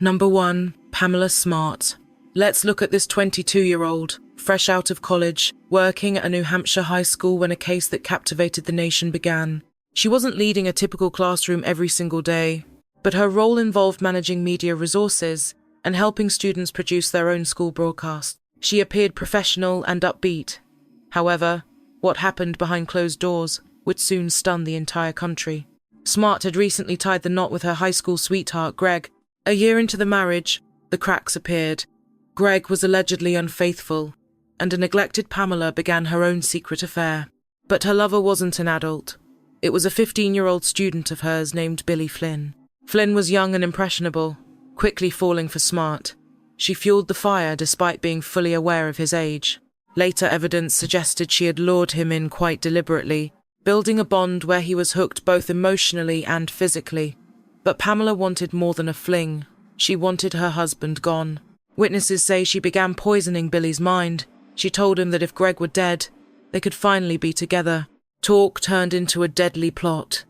Number 1. Pamela Smart. Let's look at this 22-year-old, fresh out of college, working at a New Hampshire high school when a case that captivated the nation began. She wasn't leading a typical classroom every single day, but her role involved managing media resources and helping students produce their own school broadcasts. She appeared professional and upbeat. However, what happened behind closed doors would soon stun the entire country. Smart had recently tied the knot with her high school sweetheart, Greg. A year into the marriage, the cracks appeared. Greg was allegedly unfaithful, and a neglected Pamela began her own secret affair. But her lover wasn't an adult. It was a 15-year-old student of hers named Billy Flynn. Flynn was young and impressionable, quickly falling for Smart. She fueled the fire despite being fully aware of his age. Later evidence suggested she had lured him in quite deliberately, building a bond where he was hooked both emotionally and physically. But Pamela wanted more than a fling. She wanted her husband gone. Witnesses say she began poisoning Billy's mind. She told him that if Greg were dead, they could finally be together. Talk turned into a deadly plot.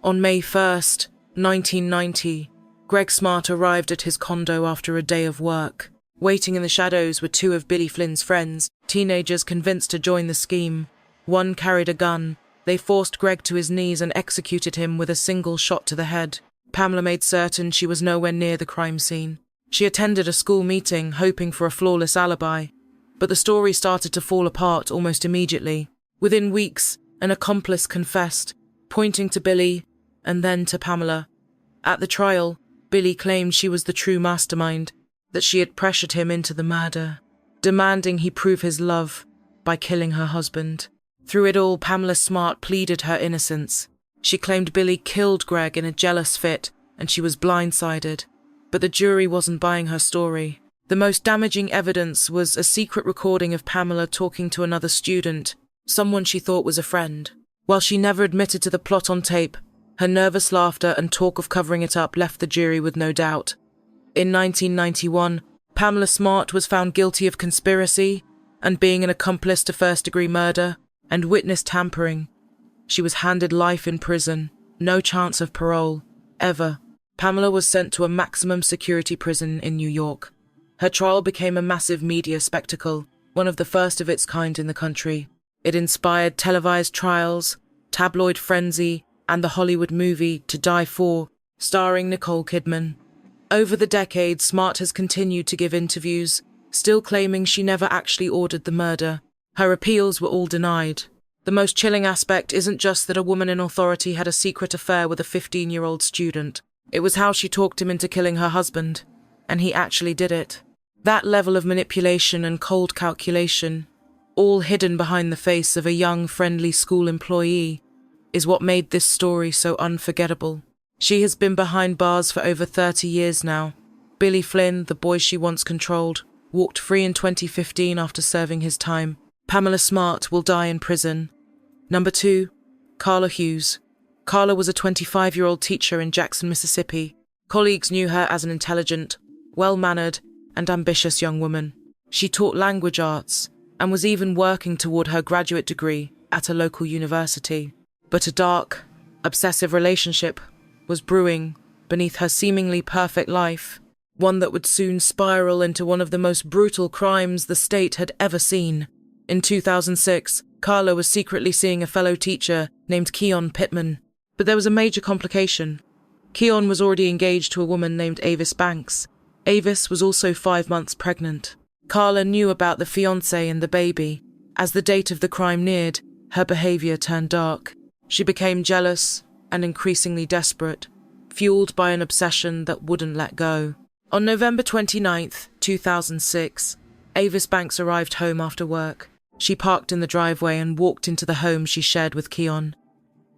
On May 1st, 1990, Greg Smart arrived at his condo after a day of work. Waiting in the shadows were two of Billy Flynn's friends, teenagers convinced to join the scheme. One carried a gun. They forced Greg to his knees and executed him with a single shot to the head. Pamela made certain she was nowhere near the crime scene. She attended a school meeting, hoping for a flawless alibi. But the story started to fall apart almost immediately. Within weeks, an accomplice confessed, pointing to Billy and then to Pamela. At the trial, Billy claimed she was the true mastermind, that she had pressured him into the murder, demanding he prove his love by killing her husband. Through it all, Pamela Smart pleaded her innocence. She claimed Billy killed Greg in a jealous fit and she was blindsided. But the jury wasn't buying her story. The most damaging evidence was a secret recording of Pamela talking to another student, someone she thought was a friend. While she never admitted to the plot on tape, her nervous laughter and talk of covering it up left the jury with no doubt. In 1991, Pamela Smart was found guilty of conspiracy and being an accomplice to first-degree murder and witness tampering. She was handed life in prison, no chance of parole, ever. Pamela was sent to a maximum security prison in New York. Her trial became a massive media spectacle, one of the first of its kind in the country. It inspired televised trials, tabloid frenzy, and the Hollywood movie To Die For, starring Nicole Kidman. Over the decades, Smart has continued to give interviews, still claiming she never actually ordered the murder. Her appeals were all denied. The most chilling aspect isn't just that a woman in authority had a secret affair with a 15-year-old student. It was how she talked him into killing her husband, and he actually did it. That level of manipulation and cold calculation, all hidden behind the face of a young, friendly school employee, is what made this story so unforgettable. She has been behind bars for over 30 years now. Billy Flynn, the boy she once controlled, walked free in 2015 after serving his time. Pamela Smart will die in prison. Number 2. Carla Hughes. Carla was a 25-year-old teacher in Jackson, Mississippi. Colleagues knew her as an intelligent, well-mannered, and ambitious young woman. She taught language arts and was even working toward her graduate degree at a local university. But a dark, obsessive relationship was brewing beneath her seemingly perfect life, one that would soon spiral into one of the most brutal crimes the state had ever seen. In 2006, Carla was secretly seeing a fellow teacher named Keon Pittman. But there was a major complication. Keon was already engaged to a woman named Avis Banks. Avis was also 5 months pregnant. Carla knew about the fiancé and the baby. As the date of the crime neared, her behavior turned dark. She became jealous and increasingly desperate, fueled by an obsession that wouldn't let go. On November 29th, 2006, Avis Banks arrived home after work. She parked in the driveway and walked into the home she shared with Keon.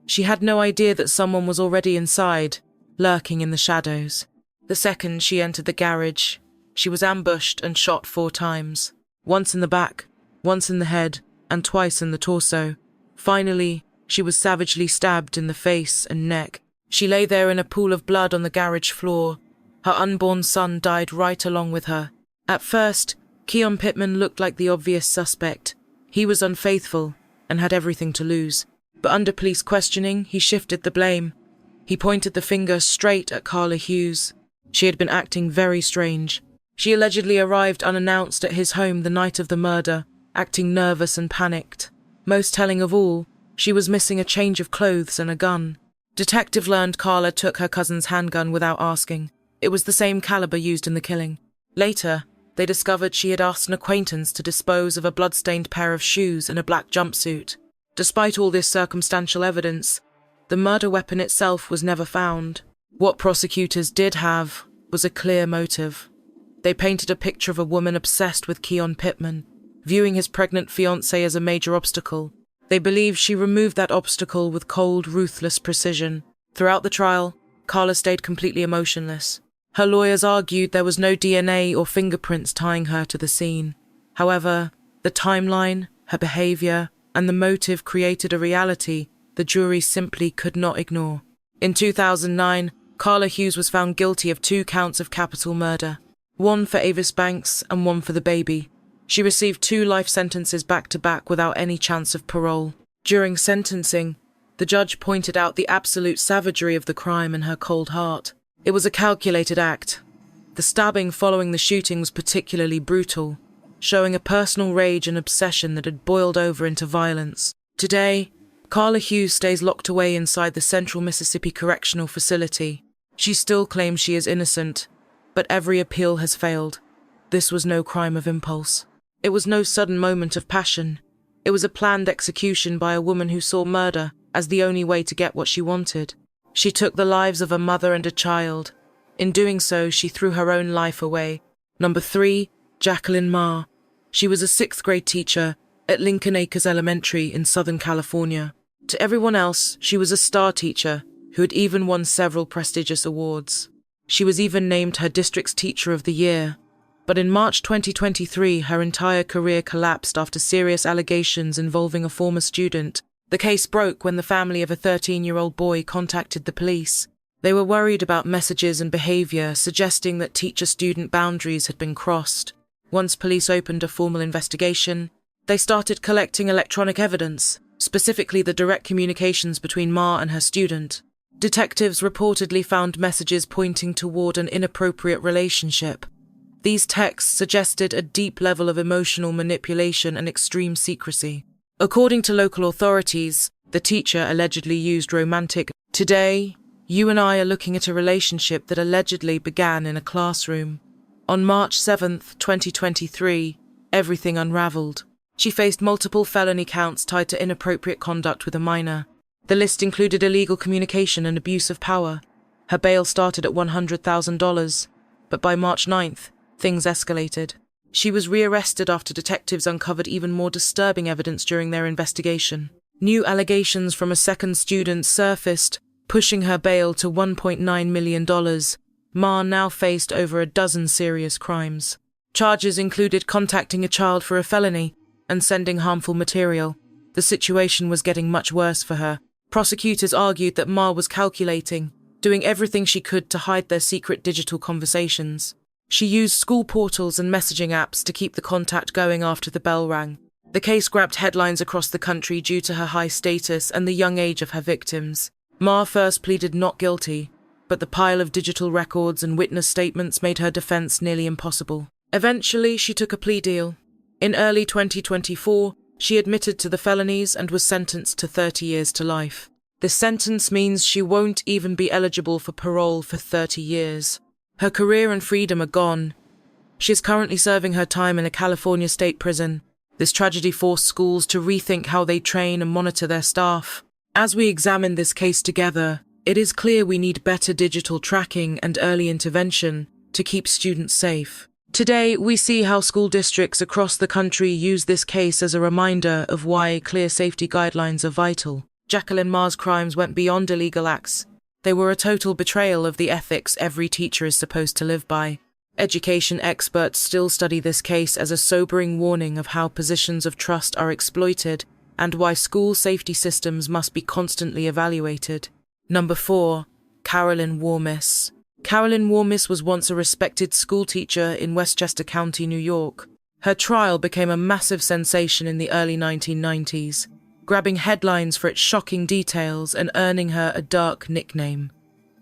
She had no idea that someone was already inside, lurking in the shadows. The second she entered the garage, she was ambushed and shot 4 times. Once in the back, once in the head, and twice in the torso. Finally, she was savagely stabbed in the face and neck. She lay there in a pool of blood on the garage floor. Her unborn son died right along with her. At first, Keon Pittman looked like the obvious suspect. He was unfaithful and had everything to lose. But under police questioning, he shifted the blame. He pointed the finger straight at Carla Hughes. She had been acting very strange. She allegedly arrived unannounced at his home the night of the murder, acting nervous and panicked. Most telling of all, she was missing a change of clothes and a gun. Detective learned Carla took her cousin's handgun without asking. It was the same caliber used in the killing. Later, they discovered she had asked an acquaintance to dispose of a blood-stained pair of shoes and a black jumpsuit. Despite all this circumstantial evidence, the murder weapon itself was never found. What prosecutors did have was a clear motive. They painted a picture of a woman obsessed with Keon Pittman, viewing his pregnant fiancé as a major obstacle. They believed she removed that obstacle with cold, ruthless precision. Throughout the trial, Carla stayed completely emotionless. Her lawyers argued there was no DNA or fingerprints tying her to the scene. However, the timeline, her behavior, and the motive created a reality the jury simply could not ignore. In 2009, Carla Hughes was found guilty of 2 counts of capital murder, one for Avis Banks and one for the baby. She received 2 life sentences back-to-back without any chance of parole. During sentencing, the judge pointed out the absolute savagery of the crime and her cold heart. It was a calculated act. The stabbing following the shooting was particularly brutal, showing a personal rage and obsession that had boiled over into violence. Today, Carla Hughes stays locked away inside the Central Mississippi Correctional Facility. She still claims she is innocent, but every appeal has failed. This was no crime of impulse. It was no sudden moment of passion. It was a planned execution by a woman who saw murder as the only way to get what she wanted. She took the lives of a mother and a child. In doing so, she threw her own life away. Number 3, Jacqueline Ma. She was a 6th grade teacher at Lincoln Acres Elementary in Southern California. To everyone else, she was a star teacher who had even won several prestigious awards. She was even named her district's Teacher of the Year. But in March 2023, her entire career collapsed after serious allegations involving a former student. The case broke when the family of a 13-year-old boy contacted the police. They were worried about messages and behavior suggesting that teacher-student boundaries had been crossed. Once police opened a formal investigation, they started collecting electronic evidence, specifically the direct communications between Ma and her student. Detectives reportedly found messages pointing toward an inappropriate relationship. These texts suggested a deep level of emotional manipulation and extreme secrecy. According to local authorities, the teacher allegedly used romantic. Today, you and I are looking at a relationship that allegedly began in a classroom. On March 7, 2023, everything unraveled. She faced multiple felony counts tied to inappropriate conduct with a minor. The list included illegal communication and abuse of power. Her bail started at $100,000, but by March 9th, things escalated. She was rearrested after detectives uncovered even more disturbing evidence during their investigation. New allegations from a second student surfaced, pushing her bail to $1.9 million. Ma now faced over a dozen serious crimes. Charges included contacting a child for a felony and sending harmful material. The situation was getting much worse for her. Prosecutors argued that Ma was calculating, doing everything she could to hide their secret digital conversations. She used school portals and messaging apps to keep the contact going after the bell rang. The case grabbed headlines across the country due to her high status and the young age of her victims. Ma first pleaded not guilty, but the pile of digital records and witness statements made her defense nearly impossible. Eventually, she took a plea deal. In early 2024, she admitted to the felonies and was sentenced to 30 years to life. This sentence means she won't even be eligible for parole for 30 years. Her career and freedom are gone. She is currently serving her time in a California state prison. This tragedy forced schools to rethink how they train and monitor their staff. As we examine this case together, it is clear we need better digital tracking and early intervention to keep students safe. Today, we see how school districts across the country use this case as a reminder of why clear safety guidelines are vital. Jacqueline Ma's crimes went beyond illegal acts. They were a total betrayal of the ethics every teacher is supposed to live by. Education experts still study this case as a sobering warning of how positions of trust are exploited and why school safety systems must be constantly evaluated. Number 4. Carolyn Warmis. Carolyn Warmis was once a respected schoolteacher in Westchester County, New York. Her trial became a massive sensation in the early 1990s, grabbing headlines for its shocking details and earning her a dark nickname,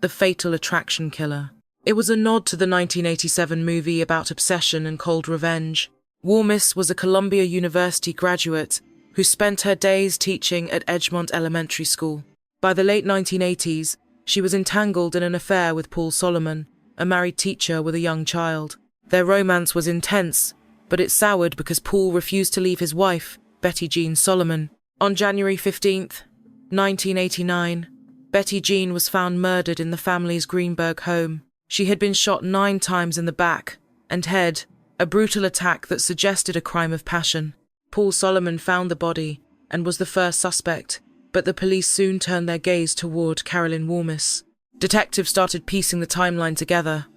the Fatal Attraction Killer. It was a nod to the 1987 movie about obsession and cold revenge. Warmis was a Columbia University graduate who spent her days teaching at Edgemont Elementary School. By the late 1980s, she was entangled in an affair with Paul Solomon, a married teacher with a young child. Their romance was intense, but it soured because Paul refused to leave his wife, Betty Jean Solomon. On January 15, 1989, Betty Jean was found murdered in the family's Greenberg home. She had been shot 9 times in the back and head, a brutal attack that suggested a crime of passion. Paul Solomon found the body and was the first suspect, but the police soon turned their gaze toward Carolyn Warmis. Detectives started piecing the timeline together.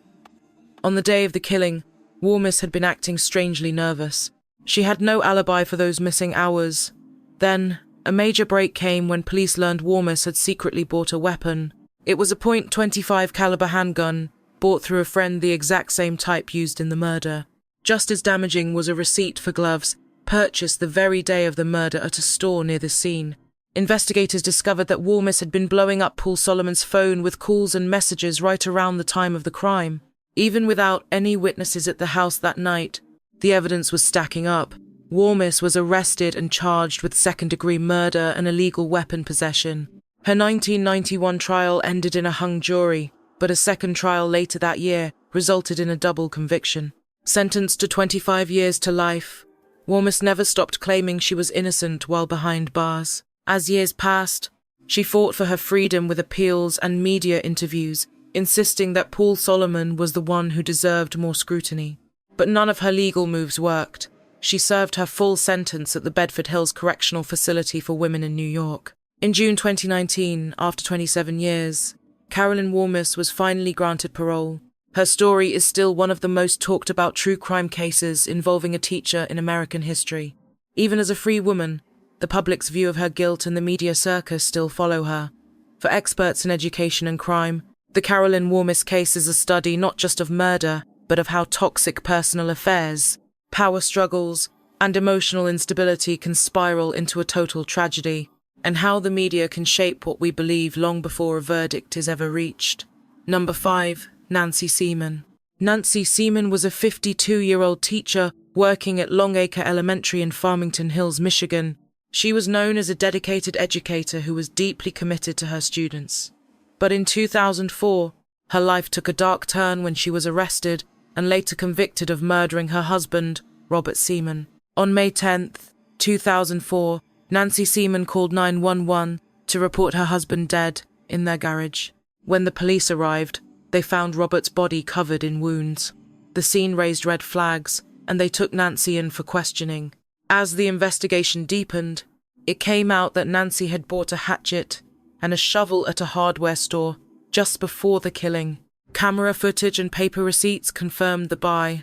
On the day of the killing, Warmis had been acting strangely nervous. She had no alibi for those missing hours. Then, a major break came when police learned Warmis had secretly bought a weapon. It was a .25 caliber handgun, bought through a friend, the exact same type used in the murder. Just as damaging was a receipt for gloves, purchased the very day of the murder at a store near the scene. Investigators discovered that Warmis had been blowing up Paul Solomon's phone with calls and messages right around the time of the crime. Even without any witnesses at the house that night, the evidence was stacking up. Warmis was arrested and charged with second-degree murder and illegal weapon possession. Her 1991 trial ended in a hung jury, but a second trial later that year resulted in a double conviction. Sentenced to 25 years to life, Warmis never stopped claiming she was innocent while behind bars. As years passed, she fought for her freedom with appeals and media interviews, insisting that Paul Solomon was the one who deserved more scrutiny. But none of her legal moves worked. She served her full sentence at the Bedford Hills Correctional Facility for Women in New York. In June 2019, after 27 years, Carolyn Warmis was finally granted parole. Her story is still one of the most talked about true crime cases involving a teacher in American history. Even as a free woman, the public's view of her guilt and the media circus still follow her. For experts in education and crime, the Carolyn Warmis case is a study not just of murder, but of how toxic personal affairs, power struggles, and emotional instability can spiral into a total tragedy, and how the media can shape what we believe long before a verdict is ever reached. Number 5. Nancy Seaman. Nancy Seaman was a 52-year-old teacher working at Longacre Elementary in Farmington Hills, Michigan. She was known as a dedicated educator who was deeply committed to her students. But in 2004, her life took a dark turn when she was arrested and later convicted of murdering her husband, Robert Seaman. On May 10, 2004, Nancy Seaman called 911 to report her husband dead in their garage. When the police arrived, they found Robert's body covered in wounds. The scene raised red flags, and they took Nancy in for questioning. As the investigation deepened, it came out that Nancy had bought a hatchet and a shovel at a hardware store just before the killing. Camera footage and paper receipts confirmed the buy.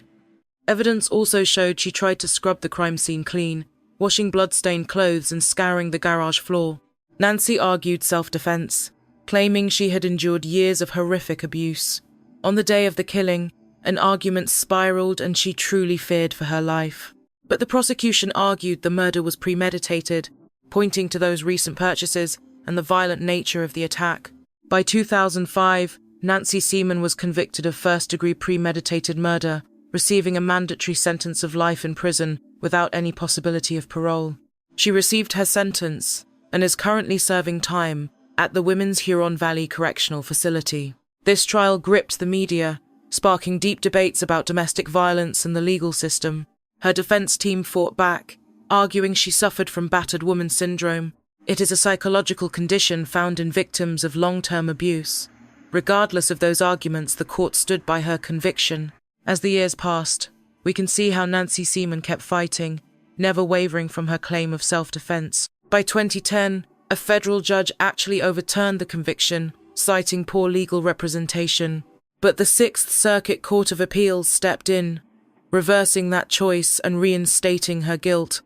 Evidence also showed she tried to scrub the crime scene clean, washing blood-stained clothes and scouring the garage floor. Nancy argued self-defense, claiming she had endured years of horrific abuse. On the day of the killing, an argument spiraled and she truly feared for her life. But the prosecution argued the murder was premeditated, pointing to those recent purchases and the violent nature of the attack. By 2005, Nancy Seaman was convicted of first-degree premeditated murder, receiving a mandatory sentence of life in prison without any possibility of parole. She received her sentence and is currently serving time at the Women's Huron Valley Correctional Facility. This trial gripped the media, sparking deep debates about domestic violence and the legal system. Her defense team fought back, arguing she suffered from battered woman syndrome. It is a psychological condition found in victims of long-term abuse. Regardless of those arguments, the court stood by her conviction. As the years passed, we can see how Nancy Seaman kept fighting, never wavering from her claim of self-defense. By 2010, a federal judge actually overturned the conviction, citing poor legal representation. But the Sixth Circuit Court of Appeals stepped in, reversing that choice and reinstating her guilt.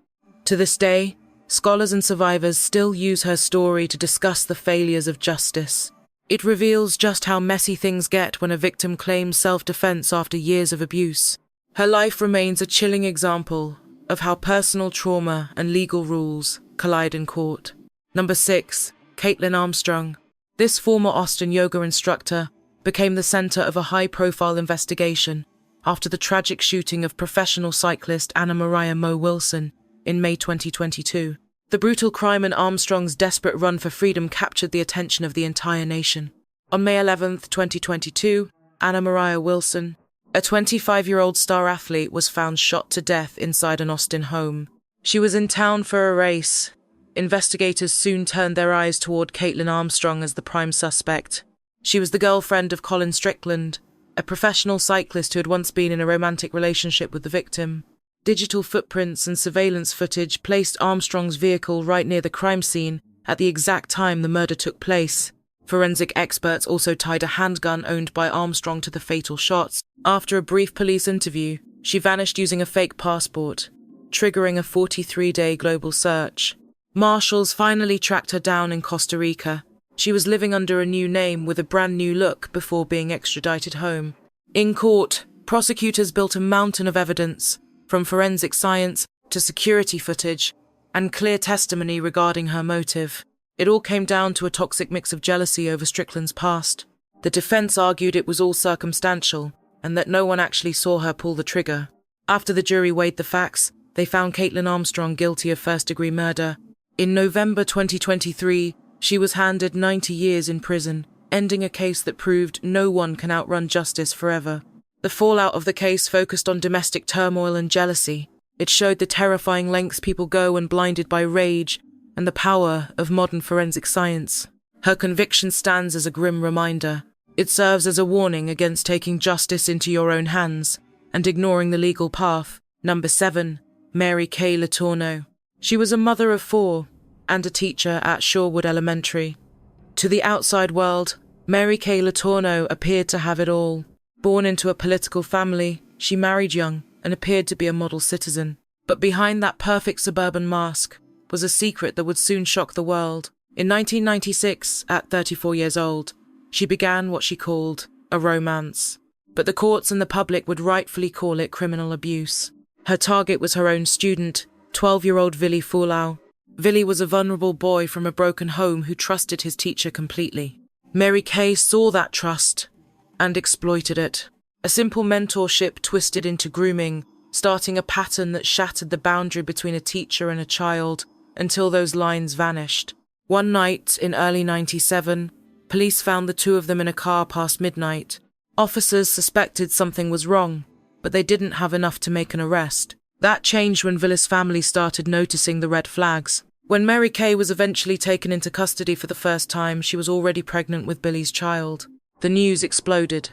To this day, scholars and survivors still use her story to discuss the failures of justice. It reveals just how messy things get when a victim claims self-defense after years of abuse. Her life remains a chilling example of how personal trauma and legal rules collide in court. Number 6. Caitlin Armstrong. This former Austin yoga instructor became the center of a high-profile investigation after the tragic shooting of professional cyclist Anna Maria Mo Wilson in May 2022. The brutal crime and Armstrong's desperate run for freedom captured the attention of the entire nation. On May 11, 2022, Anna Maria Wilson, a 25-year-old star athlete, was found shot to death inside an Austin home. She was in town for a race. Investigators soon turned their eyes toward Caitlin Armstrong as the prime suspect. She was the girlfriend of Colin Strickland, a professional cyclist who had once been in a romantic relationship with the victim. Digital footprints and surveillance footage placed Armstrong's vehicle right near the crime scene at the exact time the murder took place. Forensic experts also tied a handgun owned by Armstrong to the fatal shots. After a brief police interview, she vanished using a fake passport, triggering a 43-day global search. Marshals finally tracked her down in Costa Rica. She was living under a new name with a brand new look before being extradited home. In court, prosecutors built a mountain of evidence, from forensic science to security footage and clear testimony regarding her motive. It all came down to a toxic mix of jealousy over Strickland's past. The defense argued it was all circumstantial and that no one actually saw her pull the trigger. After the jury weighed the facts, they found Caitlin Armstrong guilty of first-degree murder. In November 2023, she was handed 90 years in prison, ending a case that proved no one can outrun justice forever. The fallout of the case focused on domestic turmoil and jealousy. It showed the terrifying lengths people go when blinded by rage and the power of modern forensic science. Her conviction stands as a grim reminder. It serves as a warning against taking justice into your own hands and ignoring the legal path. Number 7. Mary Kay Letourneau. She was a mother of 4 and a teacher at Shorewood Elementary. To the outside world, Mary Kay Letourneau appeared to have it all. Born into a political family, she married young and appeared to be a model citizen. But behind that perfect suburban mask was a secret that would soon shock the world. In 1996, at 34 years old, she began what she called a romance. But the courts and the public would rightfully call it criminal abuse. Her target was her own student, 12-year-old Willy Fulau. Willy was a vulnerable boy from a broken home who trusted his teacher completely. Mary Kay saw that trust and exploited it. A simple mentorship twisted into grooming, starting a pattern that shattered the boundary between a teacher and a child until those lines vanished. One night in early 97, police found the two of them in a car past midnight. Officers suspected something was wrong, but they didn't have enough to make an arrest. That changed when Willy's family started noticing the red flags. When Mary Kay was eventually taken into custody for the first time, she was already pregnant with Billy's child. The news exploded.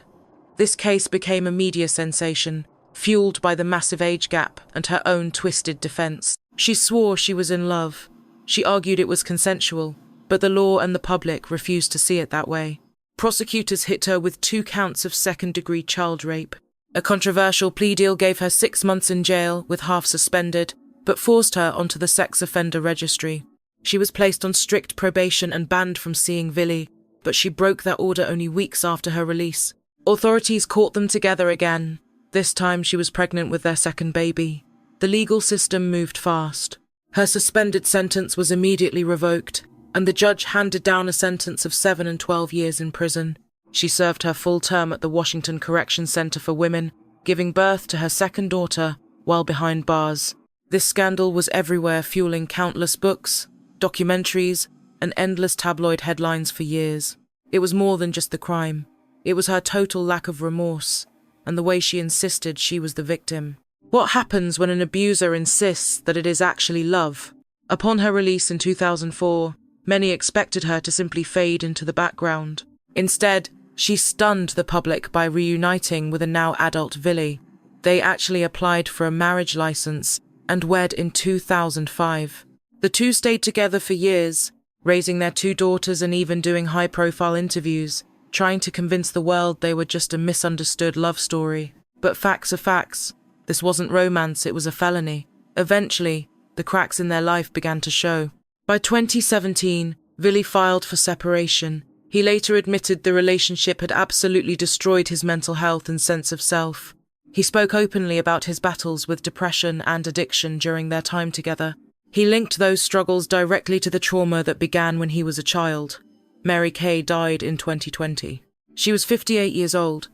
This case became a media sensation, fueled by the massive age gap and her own twisted defense. She swore she was in love. She argued it was consensual, but the law and the public refused to see it that way. Prosecutors hit her with 2 counts of second-degree child rape. A controversial plea deal gave her 6 months in jail, with half suspended, but forced her onto the sex offender registry. She was placed on strict probation and banned from seeing Willy, but she broke that order only weeks after her release. Authorities caught them together again. This time she was pregnant with their second baby. The legal system moved fast. Her suspended sentence was immediately revoked, and the judge handed down a sentence of 7 and 12 years in prison. She served her full term at the Washington Correction Center for Women, giving birth to her second daughter while behind bars. This scandal was everywhere, fueling countless books, documentaries, and endless tabloid headlines for years. It was more than just the crime. It was her total lack of remorse, and the way she insisted she was the victim. What happens when an abuser insists that it is actually love? Upon her release in 2004, many expected her to simply fade into the background. Instead, she stunned the public by reuniting with a now adult Willy. They actually applied for a marriage license and wed in 2005. The two stayed together for years, raising their 2 daughters and even doing high-profile interviews, trying to convince the world they were just a misunderstood love story. But facts are facts. This wasn't romance, it was a felony. Eventually, the cracks in their life began to show. By 2017, Willy filed for separation. He later admitted the relationship had absolutely destroyed his mental health and sense of self. He spoke openly about his battles with depression and addiction during their time together. He linked those struggles directly to the trauma that began when he was a child. Mary Kay died in 2020. She was 58 years old.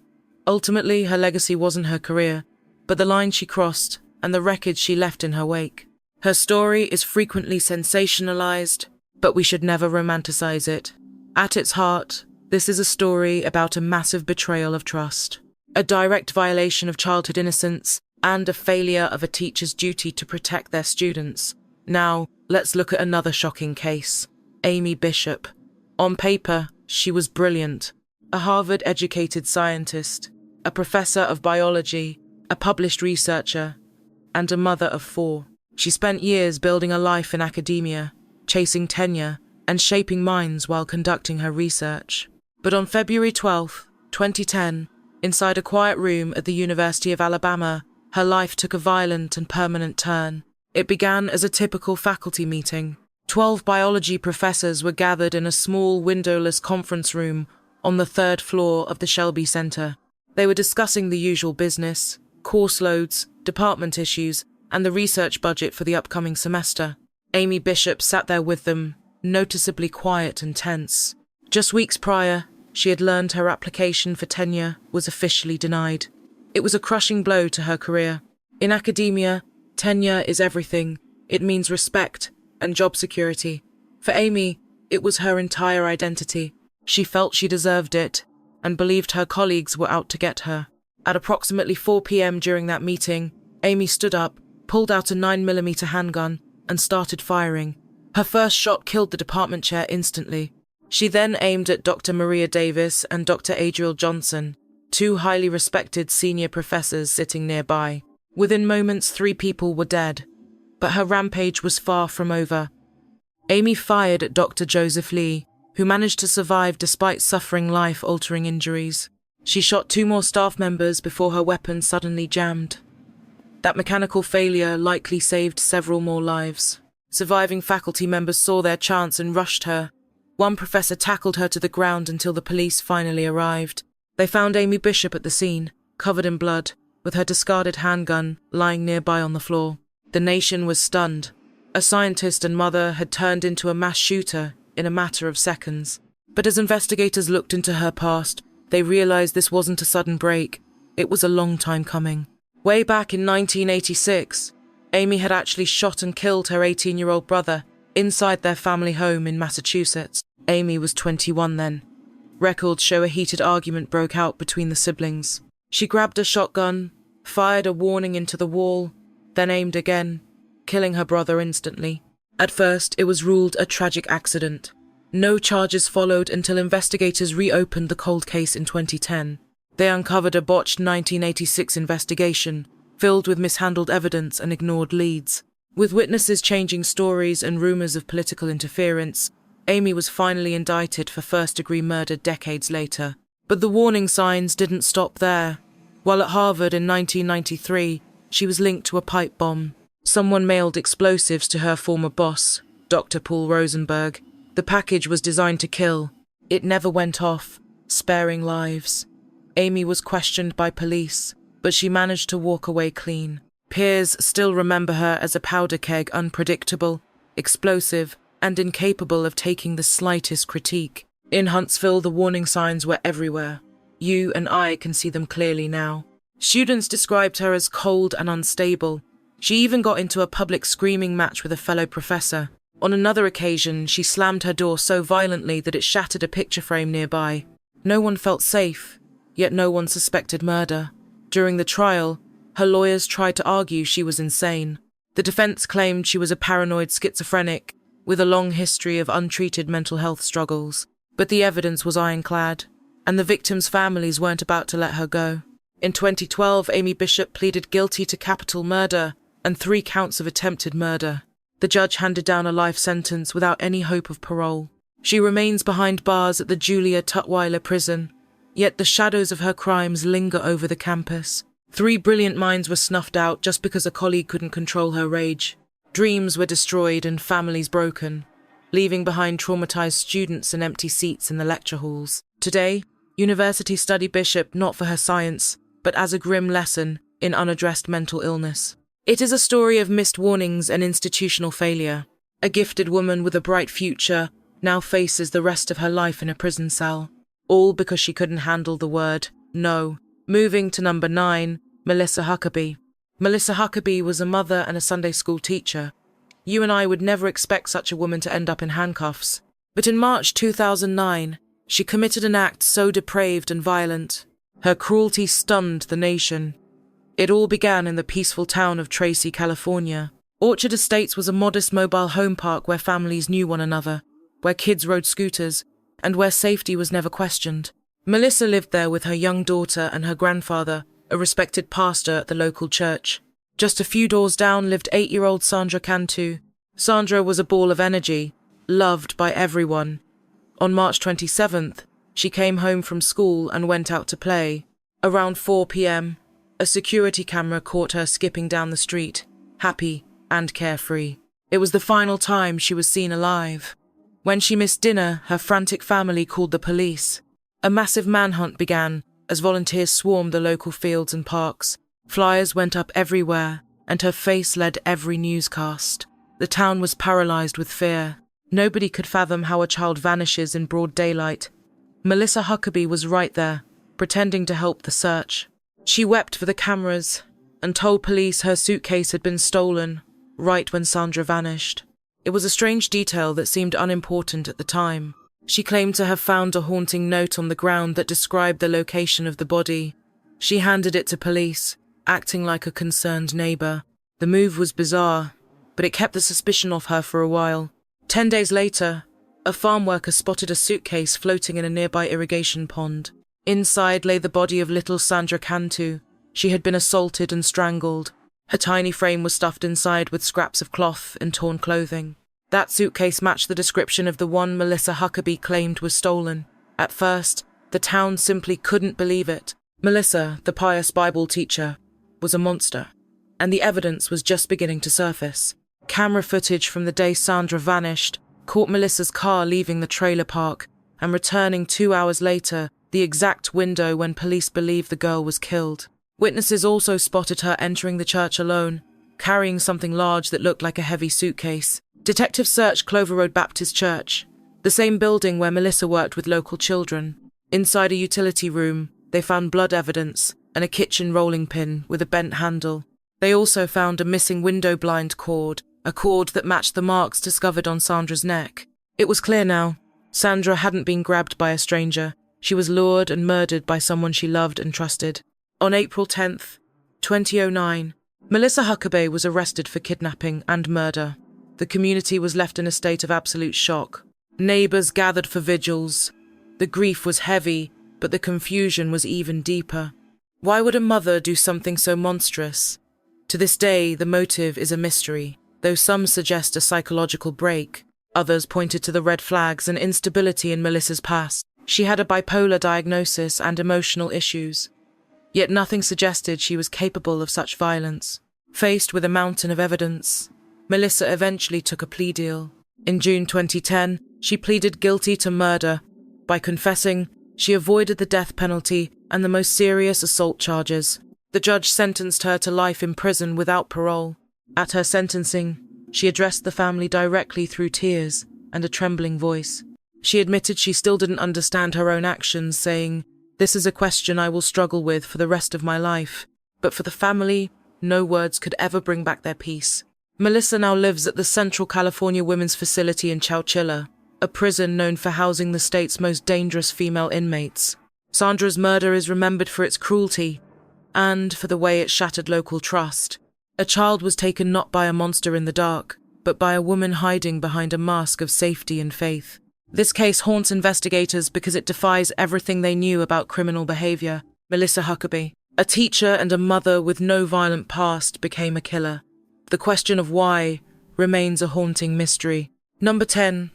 Ultimately, her legacy wasn't her career, but the line she crossed and the wreckage she left in her wake. Her story is frequently sensationalized, but we should never romanticize it. At its heart, this is a story about a massive betrayal of trust, a direct violation of childhood innocence, and a failure of a teacher's duty to protect their students. Now, let's look at another shocking case. Amy Bishop. On paper, she was brilliant. A Harvard-educated scientist, a professor of biology, a published researcher, and a mother of 4. She spent years building a life in academia, chasing tenure, and shaping minds while conducting her research. But on February 12, 2010, inside a quiet room at the University of Alabama, her life took a violent and permanent turn. It began as a typical faculty meeting. 12 biology professors were gathered in a small, windowless conference room on the 3rd floor of the Shelby Center. They were discussing the usual business, course loads, department issues, and the research budget for the upcoming semester. Amy Bishop sat there with them, noticeably quiet and tense. Just weeks prior, she had learned her application for tenure was officially denied. It was a crushing blow to her career. In academia, tenure is everything. It means respect and job security. For Amy, it was her entire identity. She felt she deserved it and believed her colleagues were out to get her. At approximately 4 p.m. during that meeting, Amy stood up, pulled out a 9mm handgun, and started firing. Her first shot killed the department chair instantly. She then aimed at Dr. Maria Davis and Dr. Adriel Johnson, 2 highly respected senior professors sitting nearby. Within moments, 3 people were dead. But her rampage was far from over. Amy fired at Dr. Joseph Lee, who managed to survive despite suffering life-altering injuries. She shot 2 more staff members before her weapon suddenly jammed. That mechanical failure likely saved several more lives. Surviving faculty members saw their chance and rushed her. One professor tackled her to the ground until the police finally arrived. They found Amy Bishop at the scene, covered in blood, with her discarded handgun lying nearby on the floor. The nation was stunned. A scientist and mother had turned into a mass shooter in a matter of seconds. But as investigators looked into her past, they realized this wasn't a sudden break. It was a long time coming. Way back in 1986, Amy had actually shot and killed her 18-year-old brother inside their family home in Massachusetts. Amy was 21 then. Records show a heated argument broke out between the siblings. She grabbed a shotgun, fired a warning into the wall, then aimed again, killing her brother instantly. At first, it was ruled a tragic accident. No charges followed until investigators reopened the cold case in 2010. They uncovered a botched 1986 investigation, filled with mishandled evidence and ignored leads. With witnesses changing stories and rumors of political interference, Amy was finally indicted for first-degree murder decades later. But the warning signs didn't stop there. While at Harvard in 1993, she was linked to a pipe bomb. Someone mailed explosives to her former boss, Dr. Paul Rosenberg. The package was designed to kill. It never went off, sparing lives. Amy was questioned by police, but she managed to walk away clean. Peers still remember her as a powder keg, unpredictable, explosive, and incapable of taking the slightest critique. In Huntsville, the warning signs were everywhere. You and I can see them clearly now. Students described her as cold and unstable. She even got into a public screaming match with a fellow professor. On another occasion, she slammed her door so violently that it shattered a picture frame nearby. No one felt safe, yet no one suspected murder. During the trial, her lawyers tried to argue she was insane. The defense claimed she was a paranoid schizophrenic with a long history of untreated mental health struggles. But the evidence was ironclad, and the victims' families weren't about to let her go. In 2012, Amy Bishop pleaded guilty to capital murder and 3 counts of attempted murder. The judge handed down a life sentence without any hope of parole. She remains behind bars at the Julia Tutwiler prison, yet the shadows of her crimes linger over the campus. 3 brilliant minds were snuffed out just because a colleague couldn't control her rage. Dreams were destroyed and families broken, leaving behind traumatized students and empty seats in the lecture halls. Today, universities study Bishop not for her science, but as a grim lesson in unaddressed mental illness. It is a story of missed warnings and institutional failure. A gifted woman with a bright future now faces the rest of her life in a prison cell. all because she couldn't handle the word no. Moving to number 9, Melissa Huckabee. Melissa Huckabee was a mother and a Sunday school teacher. You and I would never expect such a woman to end up in handcuffs. But in March 2009, she committed an act so depraved and violent. Her cruelty stunned the nation. It all began in the peaceful town of Tracy, California. Orchard Estates was a modest mobile home park where families knew one another, where kids rode scooters, and where safety was never questioned. Melissa lived there with her young daughter and her grandfather, a respected pastor at the local church. Just a few doors down lived 8-year-old Sandra Cantu. Sandra was a ball of energy, loved by everyone. On March 27th, she came home from school and went out to play. Around 4 p.m., a security camera caught her skipping down the street, happy and carefree. It was the final time she was seen alive. When she missed dinner, her frantic family called the police. A massive manhunt began as volunteers swarmed the local fields and parks. Flyers went up everywhere, and her face led every newscast. The town was paralyzed with fear. Nobody could fathom how a child vanishes in broad daylight. Melissa Huckabee was right there, pretending to help the search. She wept for the cameras and told police her suitcase had been stolen, right when Sandra vanished. It was a strange detail that seemed unimportant at the time. She claimed to have found a haunting note on the ground that described the location of the body. She handed it to police, acting like a concerned neighbor. The move was bizarre, but it kept the suspicion off her for a while. 10 days later, a farm worker spotted a suitcase floating in a nearby irrigation pond. Inside lay the body of little Sandra Cantu. She had been assaulted and strangled. Her tiny frame was stuffed inside with scraps of cloth and torn clothing. That suitcase matched the description of the one Melissa Huckabee claimed was stolen. At first, the town simply couldn't believe it. Melissa, the pious Bible teacher, was a monster, and the evidence was just beginning to surface. Camera footage from the day Sandra vanished caught Melissa's car leaving the trailer park and returning 2 hours later, the exact window when police believed the girl was killed. Witnesses also spotted her entering the church alone, carrying something large that looked like a heavy suitcase. Detectives searched Clover Road Baptist Church, the same building where Melissa worked with local children. Inside a utility room, they found blood evidence and a kitchen rolling pin with a bent handle. They also found a missing window blind cord, a cord that matched the marks discovered on Sandra's neck. It was clear now. Sandra hadn't been grabbed by a stranger. She was lured and murdered by someone she loved and trusted. On April 10th, 2009, Melissa Huckabee was arrested for kidnapping and murder. The community was left in a state of absolute shock. Neighbors gathered for vigils. The grief was heavy, but the confusion was even deeper. Why would a mother do something so monstrous? To this day, the motive is a mystery, though some suggest a psychological break. Others pointed to the red flags and instability in Melissa's past. She had a bipolar diagnosis and emotional issues. Yet nothing suggested she was capable of such violence. Faced with a mountain of evidence, Melissa eventually took a plea deal. In June 2010, she pleaded guilty to murder. By confessing, she avoided the death penalty and the most serious assault charges. The judge sentenced her to life in prison without parole. At her sentencing, she addressed the family directly through tears and a trembling voice. She admitted she still didn't understand her own actions, saying, "This is a question I will struggle with for the rest of my life." But for the family, no words could ever bring back their peace. Melissa now lives at the Central California Women's Facility in Chowchilla, a prison known for housing the state's most dangerous female inmates. Sandra's murder is remembered for its cruelty and for the way it shattered local trust. A child was taken not by a monster in the dark, but by a woman hiding behind a mask of safety and faith. This case haunts investigators because it defies everything they knew about criminal behavior. Melissa Huckabee, a teacher and a mother with no violent past, became a killer. The question of why remains a haunting mystery. Number 10.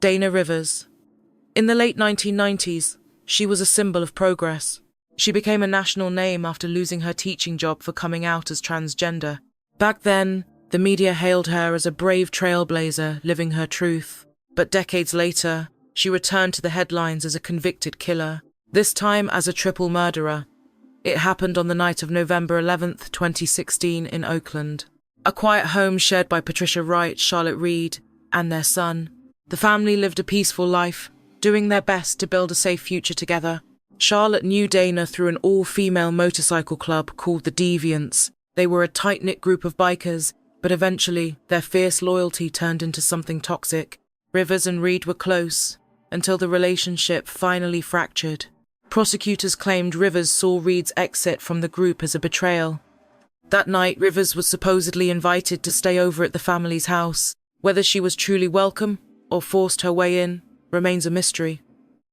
Dana Rivers. In the late 1990s, she was a symbol of progress. She became a national name after losing her teaching job for coming out as transgender. Back then, the media hailed her as a brave trailblazer living her truth. But decades later, she returned to the headlines as a convicted killer, this time as a triple murderer. It happened on the night of November 11th, 2016 in Oakland. A quiet home shared by Patricia Wright, Charlotte Reed, and their son. The family lived a peaceful life, doing their best to build a safe future together. Charlotte knew Dana through an all-female motorcycle club called the Deviants. They were a tight-knit group of bikers, but eventually their fierce loyalty turned into something toxic. Rivers and Reed were close, until the relationship finally fractured. Prosecutors claimed Rivers saw Reed's exit from the group as a betrayal. That night, Rivers was supposedly invited to stay over at the family's house. Whether she was truly welcome or forced her way in remains a mystery.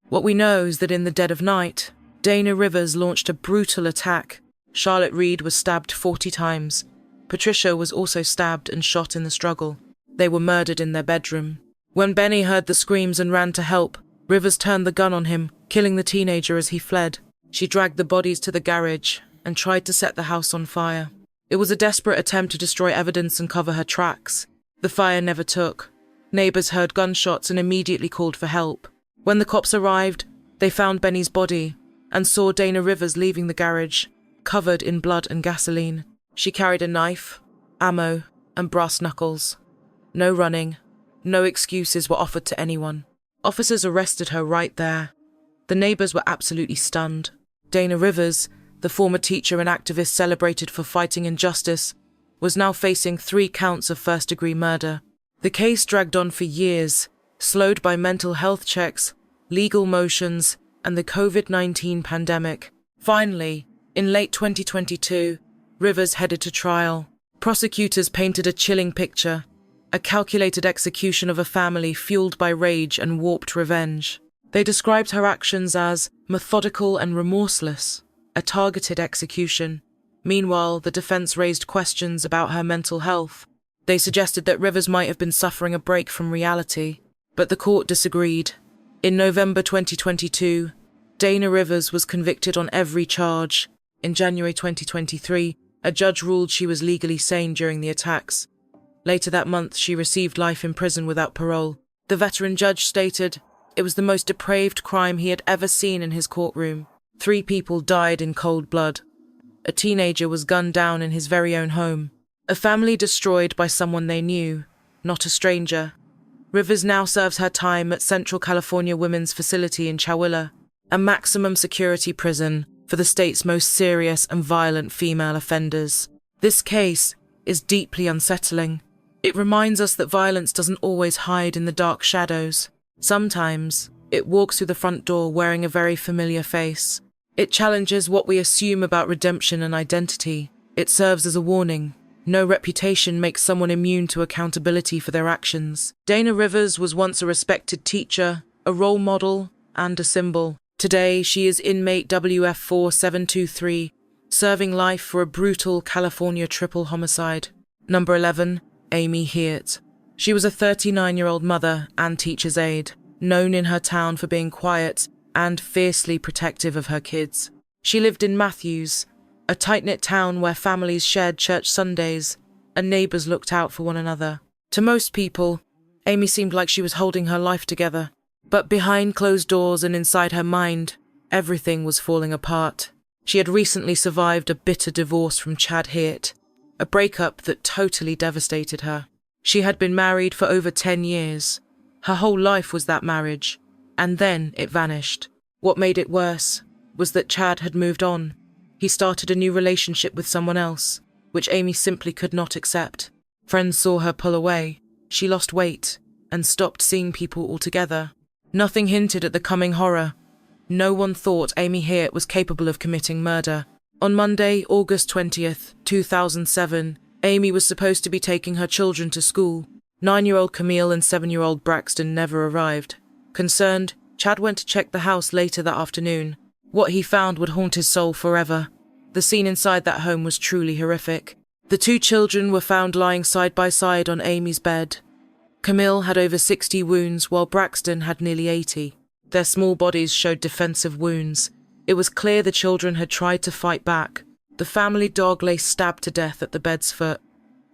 What we know is that in the dead of night, Dana Rivers launched a brutal attack. Charlotte Reed was stabbed 40 times. Patricia was also stabbed and shot in the struggle. They were murdered in their bedroom. When Benny heard the screams and ran to help, Rivers turned the gun on him, killing the teenager as he fled. She dragged the bodies to the garage and tried to set the house on fire. It was a desperate attempt to destroy evidence and cover her tracks. The fire never took. Neighbors heard gunshots and immediately called for help. When the cops arrived, they found Benny's body and saw Dana Rivers leaving the garage, covered in blood and gasoline. She carried a knife, ammo, and brass knuckles. No running, no excuses were offered to anyone. Officers arrested her right there. The neighbors were absolutely stunned. Dana Rivers, the former teacher and activist celebrated for fighting injustice, was now facing 3 counts of first-degree murder. The case dragged on for years, slowed by mental health checks, legal motions, and the COVID-19 pandemic. Finally, in late 2022, Rivers headed to trial. Prosecutors painted a chilling picture, a calculated execution of a family fueled by rage and warped revenge. They described her actions as methodical and remorseless, a targeted execution. Meanwhile, the defense raised questions about her mental health. They suggested that Rivers might have been suffering a break from reality, but the court disagreed. In November 2022, Dana Rivers was convicted on every charge. In January 2023, a judge ruled she was legally sane during the attacks. Later that month, she received life in prison without parole. The veteran judge stated it was the most depraved crime he had ever seen in his courtroom. 3 people died in cold blood. A teenager was gunned down in his very own home. A family destroyed by someone they knew, not a stranger. Rivers now serves her time at Central California Women's Facility in Chowilla, a maximum security prison for the state's most serious and violent female offenders. This case is deeply unsettling. It reminds us that violence doesn't always hide in the dark shadows. Sometimes, it walks through the front door wearing a very familiar face. It challenges what we assume about redemption and identity. It serves as a warning. No reputation makes someone immune to accountability for their actions. Dana Rivers was once a respected teacher, a role model, and a symbol. Today, she is inmate WF4723, serving life for a brutal California triple homicide. Number 11, Amy Hebert. She was a 39-year-old mother and teacher's aide, known in her town for being quiet and fiercely protective of her kids. She lived in Matthews, a tight-knit town where families shared church Sundays and neighbors looked out for one another. To most people, Amy seemed like she was holding her life together. But behind closed doors and inside her mind, everything was falling apart. She had recently survived a bitter divorce from Chad Hebert, a breakup that totally devastated her. She had been married for over 10 years. Her whole life was that marriage, and then it vanished. What made it worse was that Chad had moved on. He started a new relationship with someone else, which Amy simply could not accept. Friends saw her pull away. She lost weight and stopped seeing people altogether. Nothing hinted at the coming horror. No one thought Amy Hebert was capable of committing murder. On Monday, August 20th, 2007, Amy was supposed to be taking her children to school. 9-year-old Camille and 7-year-old Braxton never arrived. Concerned, Chad went to check the house later that afternoon. What he found would haunt his soul forever. The scene inside that home was truly horrific. The 2 children were found lying side by side on Amy's bed. Camille had over 60 wounds, while Braxton had nearly 80. Their small bodies showed defensive wounds. It was clear the children had tried to fight back. The family dog lay stabbed to death at the bed's foot.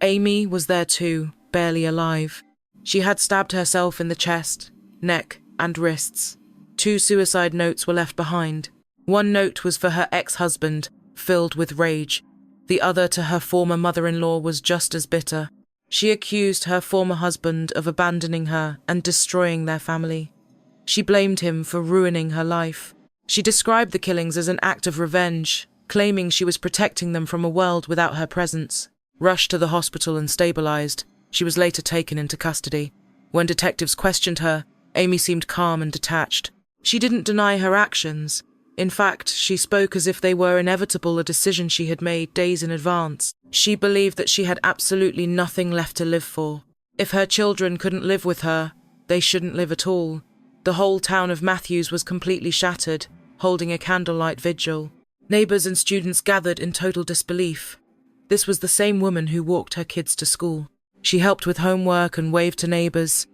Amy was there too, barely alive. She had stabbed herself in the chest, neck, and wrists. 2 suicide notes were left behind. One note was for her ex-husband, filled with rage. The other to her former mother-in-law was just as bitter. She accused her former husband of abandoning her and destroying their family. She blamed him for ruining her life. She described the killings as an act of revenge, claiming she was protecting them from a world without her presence. Rushed to the hospital and stabilized, she was later taken into custody. When detectives questioned her, Amy seemed calm and detached. She didn't deny her actions. In fact, she spoke as if they were inevitable, a decision she had made days in advance. She believed that she had absolutely nothing left to live for. If her children couldn't live with her, they shouldn't live at all. The whole town of Matthews was completely shattered, holding a candlelight vigil. Neighbors and students gathered in total disbelief. This was the same woman who walked her kids to school. She helped with homework and waved to neighbors,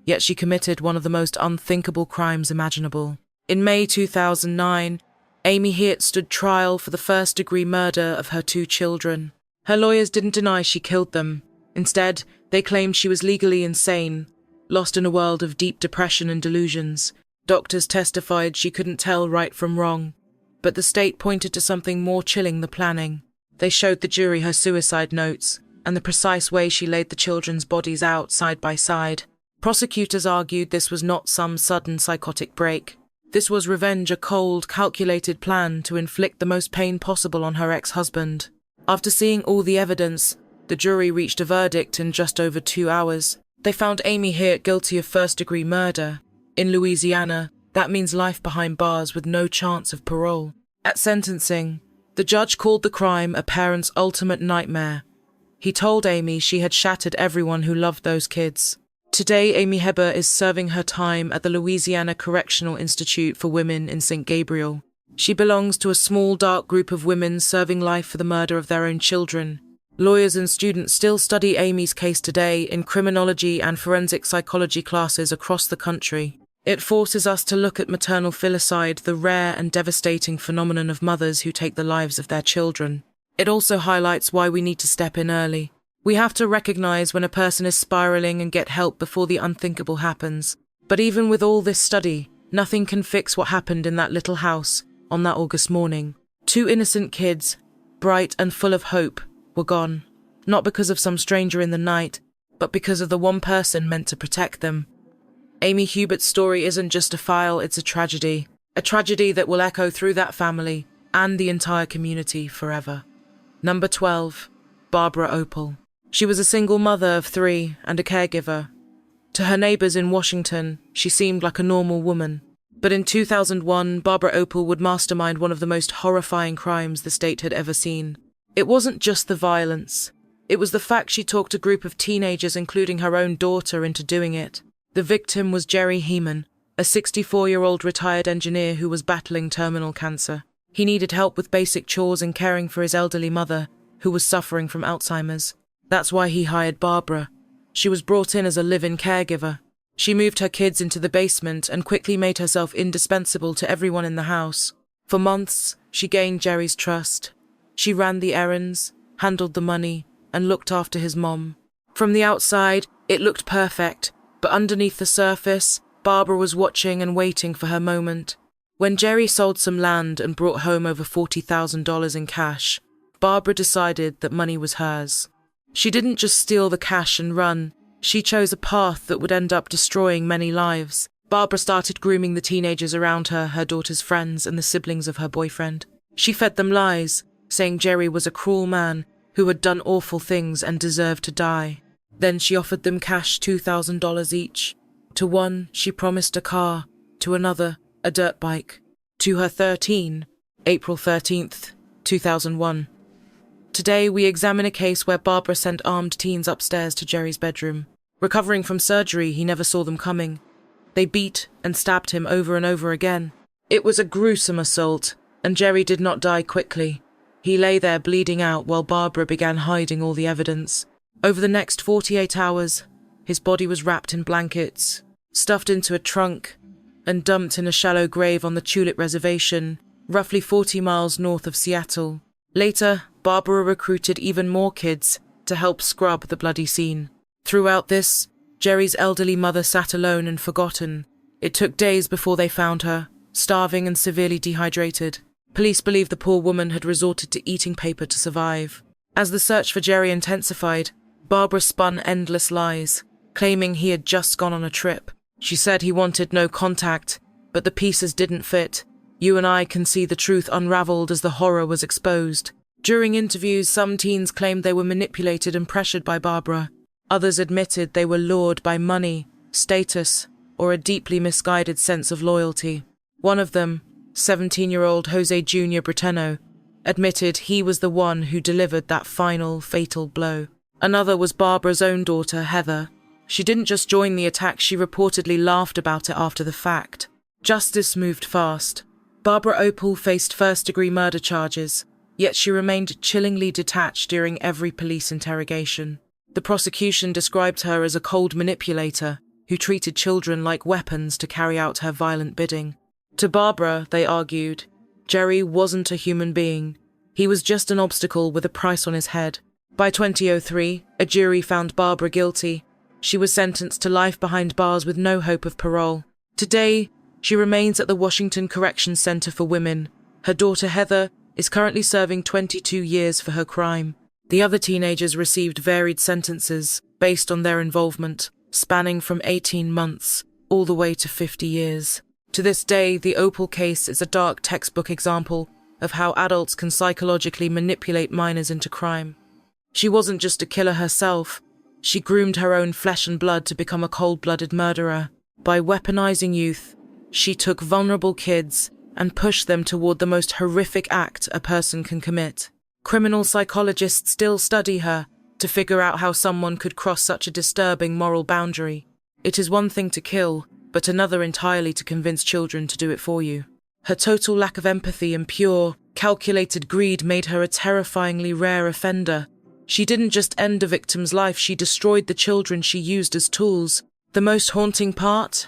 yet she committed one of the most unthinkable crimes imaginable. In May 2009, Amy Hebert stood trial for the first-degree murder of her 2 children. Her lawyers didn't deny she killed them. Instead, they claimed she was legally insane, lost in a world of deep depression and delusions. Doctors testified she couldn't tell right from wrong. But the state pointed to something more chilling: the planning. They showed the jury her suicide notes and the precise way she laid the children's bodies out side by side. Prosecutors argued this was not some sudden psychotic break. This was revenge, a cold, calculated plan to inflict the most pain possible on her ex-husband. After seeing all the evidence, the jury reached a verdict in just over 2 hours. They found Amy Hebert guilty of first-degree murder. In Louisiana, that means life behind bars with no chance of parole. At sentencing, the judge called the crime a parent's ultimate nightmare. He told Amy she had shattered everyone who loved those kids. Today, Amy Hebert is serving her time at the Louisiana Correctional Institute for Women in St. Gabriel. She belongs to a small, dark group of women serving life for the murder of their own children. Lawyers and students still study Amy's case today in criminology and forensic psychology classes across the country. It forces us to look at maternal filicide, the rare and devastating phenomenon of mothers who take the lives of their children. It also highlights why we need to step in early. We have to recognize when a person is spiraling and get help before the unthinkable happens. But even with all this study, nothing can fix what happened in that little house on that August morning. 2 innocent kids, bright and full of hope, were gone. Not because of some stranger in the night, but because of the one person meant to protect them. Amy Hebert's story isn't just a file, it's a tragedy. A tragedy that will echo through that family and the entire community forever. Number 12. Barbara Opal. She was a single mother of 3 and a caregiver. To her neighbors in Washington, she seemed like a normal woman. But in 2001, Barbara Opal would mastermind one of the most horrifying crimes the state had ever seen. It wasn't just the violence. It was the fact she talked a group of teenagers, including her own daughter, into doing it. The victim was Jerry Seaman, a 64-year-old retired engineer who was battling terminal cancer. He needed help with basic chores and caring for his elderly mother, who was suffering from Alzheimer's. That's why he hired Barbara. She was brought in as a live-in caregiver. She moved her kids into the basement and quickly made herself indispensable to everyone in the house. For months, she gained Jerry's trust. She ran the errands, handled the money, and looked after his mom. From the outside, it looked perfect, but underneath the surface, Barbara was watching and waiting for her moment. When Jerry sold some land and brought home over $40,000 in cash, Barbara decided that money was hers. She didn't just steal the cash and run. She chose a path that would end up destroying many lives. Barbara started grooming the teenagers around her, her daughter's friends, and the siblings of her boyfriend. She fed them lies, saying Jerry was a cruel man who had done awful things and deserved to die. Then she offered them cash, $2,000 each. To one, she promised a car. To another, a dirt bike. To her 13, April 13th, 2001. Today, we examine a case where Barbara sent armed teens upstairs to Jerry's bedroom. Recovering from surgery, he never saw them coming. They beat and stabbed him over and over again. It was a gruesome assault, and Jerry did not die quickly. He lay there bleeding out while Barbara began hiding all the evidence. Over the next 48 hours, his body was wrapped in blankets, stuffed into a trunk, and dumped in a shallow grave on the Tulip Reservation, roughly 40 miles north of Seattle. Later, Barbara recruited even more kids to help scrub the bloody scene. Throughout this, Jerry's elderly mother sat alone and forgotten. It took days before they found her, starving and severely dehydrated. Police believe the poor woman had resorted to eating paper to survive. As the search for Jerry intensified, Barbara spun endless lies, claiming he had just gone on a trip, She said he wanted no contact, but the pieces didn't fit. You and I can see the truth unraveled as the horror was exposed. During interviews, some teens claimed they were manipulated and pressured by Barbara. Others admitted they were lured by money, status, or a deeply misguided sense of loyalty. One of them, 17-year-old Jose Jr. Bretano, admitted he was the one who delivered that final, fatal blow. Another was Barbara's own daughter, Heather. She didn't just join the attack, she reportedly laughed about it after the fact. Justice moved fast. Barbara Opel faced first-degree murder charges, yet she remained chillingly detached during every police interrogation. The prosecution described her as a cold manipulator who treated children like weapons to carry out her violent bidding. To Barbara, they argued, Jerry wasn't a human being. He was just an obstacle with a price on his head. By 2003, a jury found Barbara guilty. She was sentenced to life behind bars with no hope of parole. Today, she remains at the Washington Correction Center for Women. Her daughter Heather is currently serving 22 years for her crime. The other teenagers received varied sentences based on their involvement, spanning from 18 months all the way to 50 years. To this day, the Opel case is a dark textbook example of how adults can psychologically manipulate minors into crime. She wasn't just a killer herself. She groomed her own flesh and blood to become a cold-blooded murderer. By weaponizing youth, she took vulnerable kids and pushed them toward the most horrific act a person can commit. Criminal psychologists still study her to figure out how someone could cross such a disturbing moral boundary. It is one thing to kill, but another entirely to convince children to do it for you. Her total lack of empathy and pure, calculated greed made her a terrifyingly rare offender. She didn't just end a victim's life, she destroyed the children she used as tools. The most haunting part?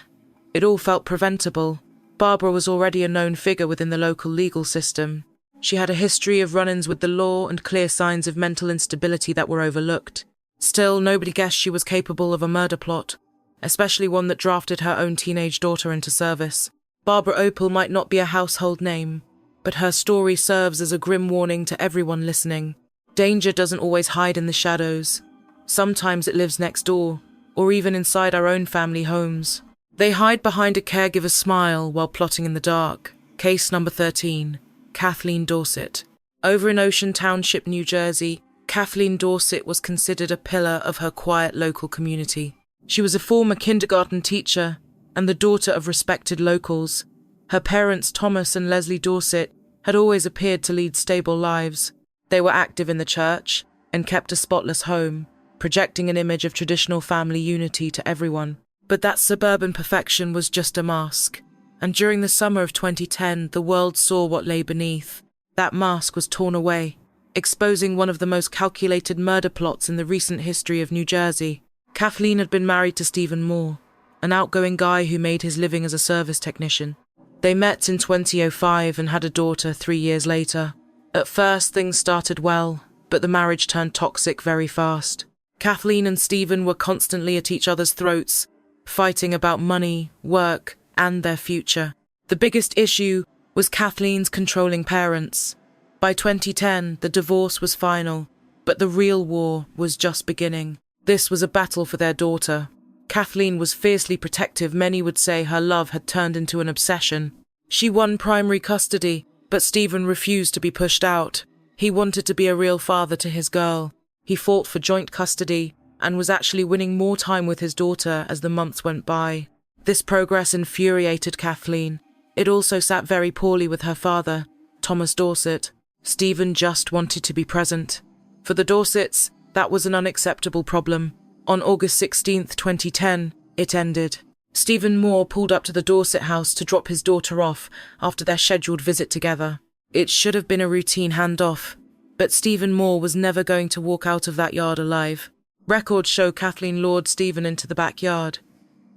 It all felt preventable. Barbara was already a known figure within the local legal system. She had a history of run-ins with the law and clear signs of mental instability that were overlooked. Still, nobody guessed she was capable of a murder plot, especially one that drafted her own teenage daughter into service. Barbara Opel might not be a household name, but her story serves as a grim warning to everyone listening. Danger doesn't always hide in the shadows. Sometimes it lives next door, or even inside our own family homes. They hide behind a caregiver's smile while plotting in the dark. Case number 13. Kathleen Dorset. Over in Ocean Township, New Jersey, Kathleen Dorset was considered a pillar of her quiet local community. She was a former kindergarten teacher and the daughter of respected locals. Her parents, Thomas and Leslie Dorset, had always appeared to lead stable lives. They were active in the church and kept a spotless home, projecting an image of traditional family unity to everyone. But that suburban perfection was just a mask. And during the summer of 2010, the world saw what lay beneath. That mask was torn away, exposing one of the most calculated murder plots in the recent history of New Jersey. Kathleen had been married to Seaman Moore, an outgoing guy who made his living as a service technician. They met in 2005 and had a daughter 3 years later. At first, things started well, but the marriage turned toxic very fast. Kathleen and Stephen were constantly at each other's throats, fighting about money, work, and their future. The biggest issue was Kathleen's controlling parents. By 2010, the divorce was final, but the real war was just beginning. This was a battle for their daughter. Kathleen was fiercely protective. Many would say her love had turned into an obsession. She won primary custody, but Stephen refused to be pushed out. He wanted to be a real father to his girl. He fought for joint custody and was actually winning more time with his daughter as the months went by. This progress infuriated Kathleen. It also sat very poorly with her father, Thomas Dorset. Stephen just wanted to be present. For the Dorsets, that was an unacceptable problem. On August 16, 2010, it ended. Stephen Moore pulled up to the Dorset house to drop his daughter off after their scheduled visit together. It should have been a routine handoff, but Stephen Moore was never going to walk out of that yard alive. Records show Kathleen lured Stephen into the backyard.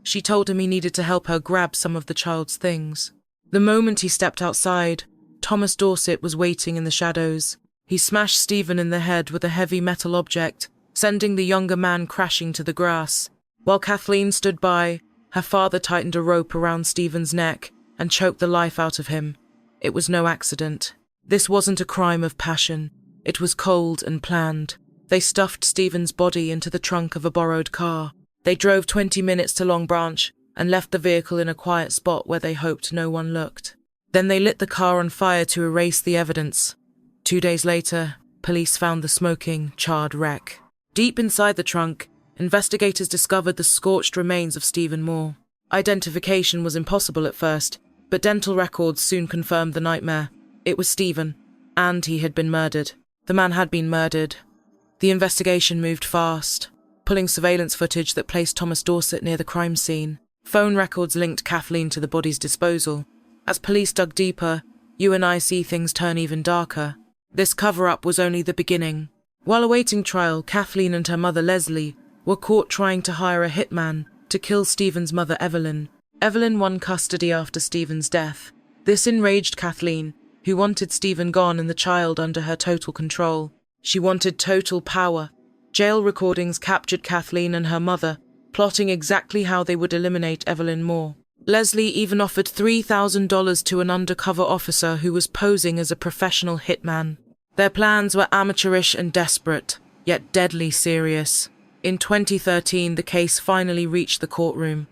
She told him he needed to help her grab some of the child's things. The moment he stepped outside, Thomas Dorset was waiting in the shadows. He smashed Stephen in the head with a heavy metal object, sending the younger man crashing to the grass. While Kathleen stood by, her father tightened a rope around Stephen's neck and choked the life out of him. It was no accident. This wasn't a crime of passion. It was cold and planned. They stuffed Stephen's body into the trunk of a borrowed car. They drove 20 minutes to Long Branch and left the vehicle in a quiet spot where they hoped no one looked. Then they lit the car on fire to erase the evidence. 2 days later, police found the smoking, charred wreck. Deep inside the trunk, investigators discovered the scorched remains of Stephen Moore. Identification was impossible at first, but dental records soon confirmed the nightmare. It was Stephen, and he had been murdered. The man had been murdered. The investigation moved fast, pulling surveillance footage that placed Thomas Dorset near the crime scene. Phone records linked Kathleen to the body's disposal. As police dug deeper, you and I see things turn even darker. This cover-up was only the beginning. While awaiting trial, Kathleen and her mother Leslie were caught trying to hire a hitman to kill Stephen's mother Evelyn. Evelyn won custody after Stephen's death. This enraged Kathleen, who wanted Stephen gone and the child under her total control. She wanted total power. Jail recordings captured Kathleen and her mother, plotting exactly how they would eliminate Evelyn Moore. Leslie even offered $3,000 to an undercover officer who was posing as a professional hitman. Their plans were amateurish and desperate, yet deadly serious. In 2013, the case finally reached the courtroom.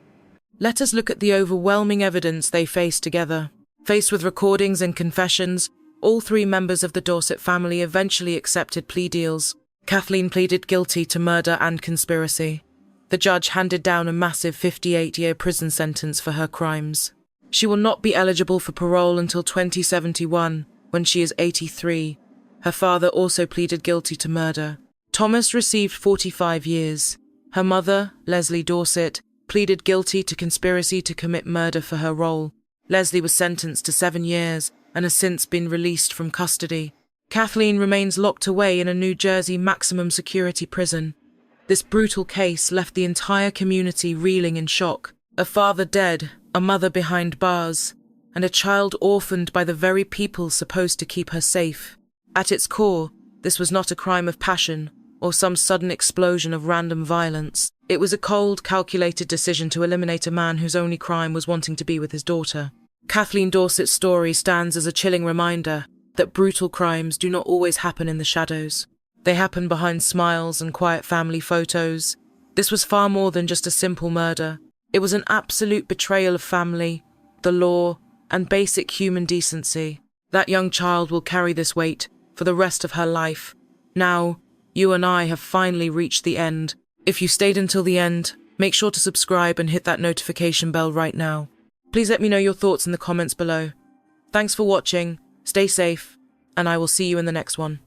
Let us look at the overwhelming evidence they faced together. Faced with recordings and confessions, all three members of the Dorset family eventually accepted plea deals. Kathleen pleaded guilty to murder and conspiracy. The judge handed down a massive 58-year prison sentence for her crimes. She will not be eligible for parole until 2071, when she is 83. Her father also pleaded guilty to murder. Thomas received 45 years. Her mother, Leslie Dorset, pleaded guilty to conspiracy to commit murder for her role. Leslie was sentenced to 7 years and has since been released from custody. Kathleen remains locked away in a New Jersey maximum security prison. This brutal case left the entire community reeling in shock. A father dead, a mother behind bars, and a child orphaned by the very people supposed to keep her safe. At its core, this was not a crime of passion or some sudden explosion of random violence. It was a cold, calculated decision to eliminate a man whose only crime was wanting to be with his daughter. Kathleen Dorset's story stands as a chilling reminder that brutal crimes do not always happen in the shadows. They happen behind smiles and quiet family photos. This was far more than just a simple murder. It was an absolute betrayal of family, the law, and basic human decency. That young child will carry this weight for the rest of her life. Now, you and I have finally reached the end. If you stayed until the end, make sure to subscribe and hit that notification bell right now. Please let me know your thoughts in the comments below. Thanks for watching, stay safe, and I will see you in the next one.